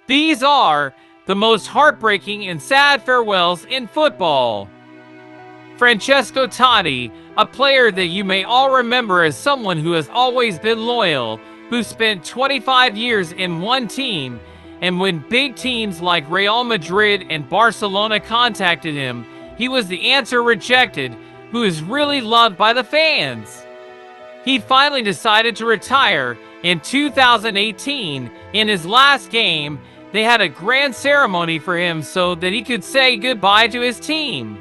These are the most heartbreaking and sad farewells in football. Francesco Totti, a player that you may all remember as someone who has always been loyal, who spent 25 years in one team, and when big teams like Real Madrid and Barcelona contacted him, he was the answer rejected, who is really loved by the fans. He finally decided to retire in 2018. In his last game, they had a grand ceremony for him so that he could say goodbye to his team.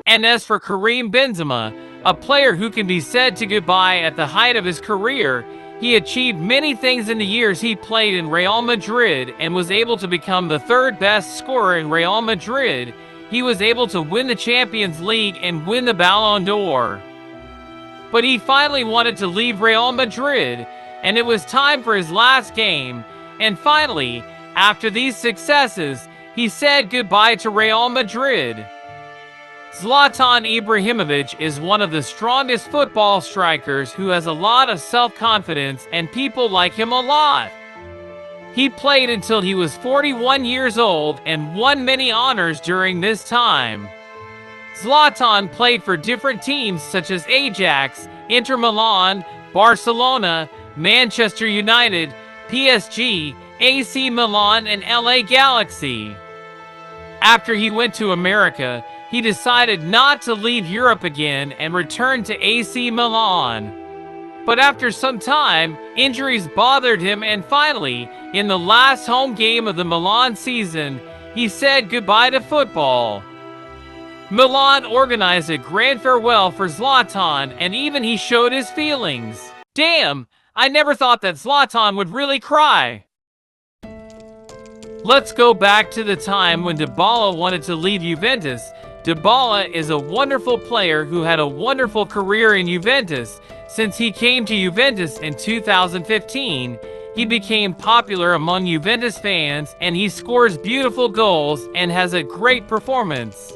And as for Karim Benzema, a player who can be said to goodbye at the height of his career, he achieved many things in the years he played in Real Madrid and was able to become the third best scorer in Real Madrid. He was able to win the Champions League and win the Ballon d'Or. But he finally wanted to leave Real Madrid, and it was time for his last game. And finally, after these successes, he said goodbye to Real Madrid. Zlatan Ibrahimovic is one of the strongest football strikers who has a lot of self-confidence, and people like him a lot. He played until he was 41 years old and won many honors during this time. Zlatan played for different teams such as Ajax, Inter Milan, Barcelona, Manchester United, PSG, AC Milan, and LA Galaxy. After he went to America, he decided not to leave Europe again and returned to AC Milan. But after some time, injuries bothered him, and finally, in the last home game of the Milan season, he said goodbye to football. Milan organized a grand farewell for Zlatan, and even he showed his feelings. Damn, I never thought that Zlatan would really cry. Let's go back to the time when Dybala wanted to leave Juventus. Dybala is a wonderful player who had a wonderful career in Juventus. Since he came to Juventus in 2015, he became popular among Juventus fans, and he scores beautiful goals and has a great performance.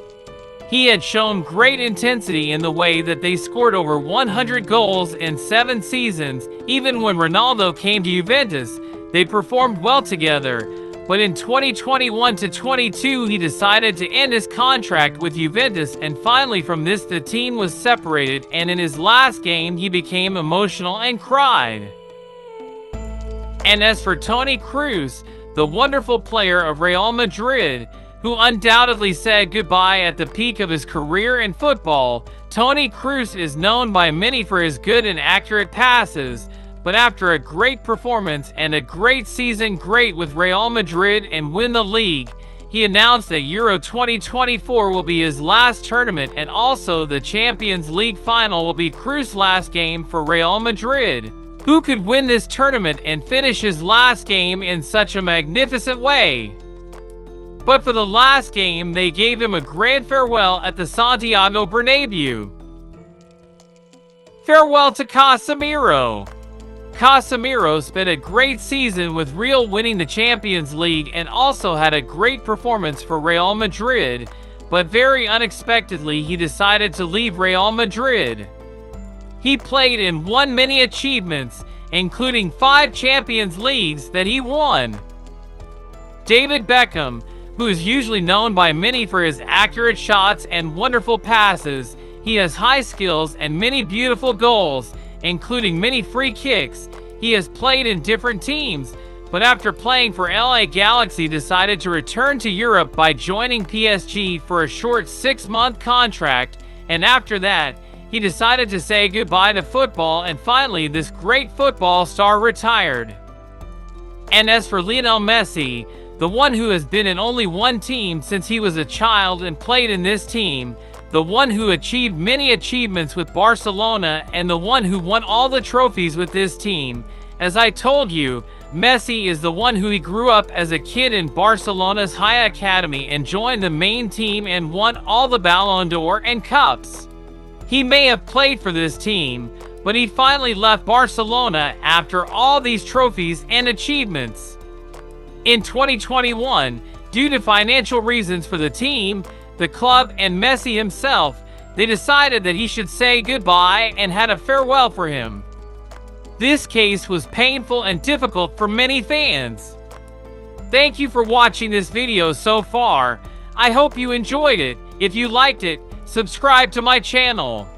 He had shown great intensity in the way that they scored over 100 goals in 7 seasons. Even when Ronaldo came to Juventus, they performed well together. But in 2021-22, he decided to end his contract with Juventus, and finally from this the team was separated, and in his last game he became emotional and cried. And as for Toni Kroos, the wonderful player of Real Madrid, who undoubtedly said goodbye at the peak of his career in football, Toni Kroos is known by many for his good and accurate passes. But after a great performance and a great season with Real Madrid and win the league, he announced that Euro 2024 will be his last tournament, and also the Champions League final will be Kroos' last game for Real Madrid. Who could win this tournament and finish his last game in such a magnificent way? But for the last game, they gave him a grand farewell at the Santiago Bernabeu. Farewell to Casemiro. Casemiro spent a great season with Real, winning the Champions League, and also had a great performance for Real Madrid, but very unexpectedly he decided to leave Real Madrid. He played and won many achievements, including 5 Champions Leagues that he won. David Beckham, who is usually known by many for his accurate shots and wonderful passes, he has high skills and many beautiful goals, including many free kicks. He has played in different teams, but after playing for LA Galaxy decided to return to Europe by joining PSG for a short 6-month contract, and after that, he decided to say goodbye to football, and finally this great football star retired. And as for Lionel Messi, the one who has been in only one team since he was a child and played in this team, the one who achieved many achievements with Barcelona, and the one who won all the trophies with this team. As I told you, Messi is the one who he grew up as a kid in Barcelona's high academy and joined the main team and won all the Ballon d'Or and cups. He may have played for this team, but he finally left Barcelona after all these trophies and achievements. In 2021, due to financial reasons for the team, the club, and Messi himself, they decided that he should say goodbye and had a farewell for him. This case was painful and difficult for many fans. Thank you for watching this video so far. I hope you enjoyed it. If you liked it, subscribe to my channel.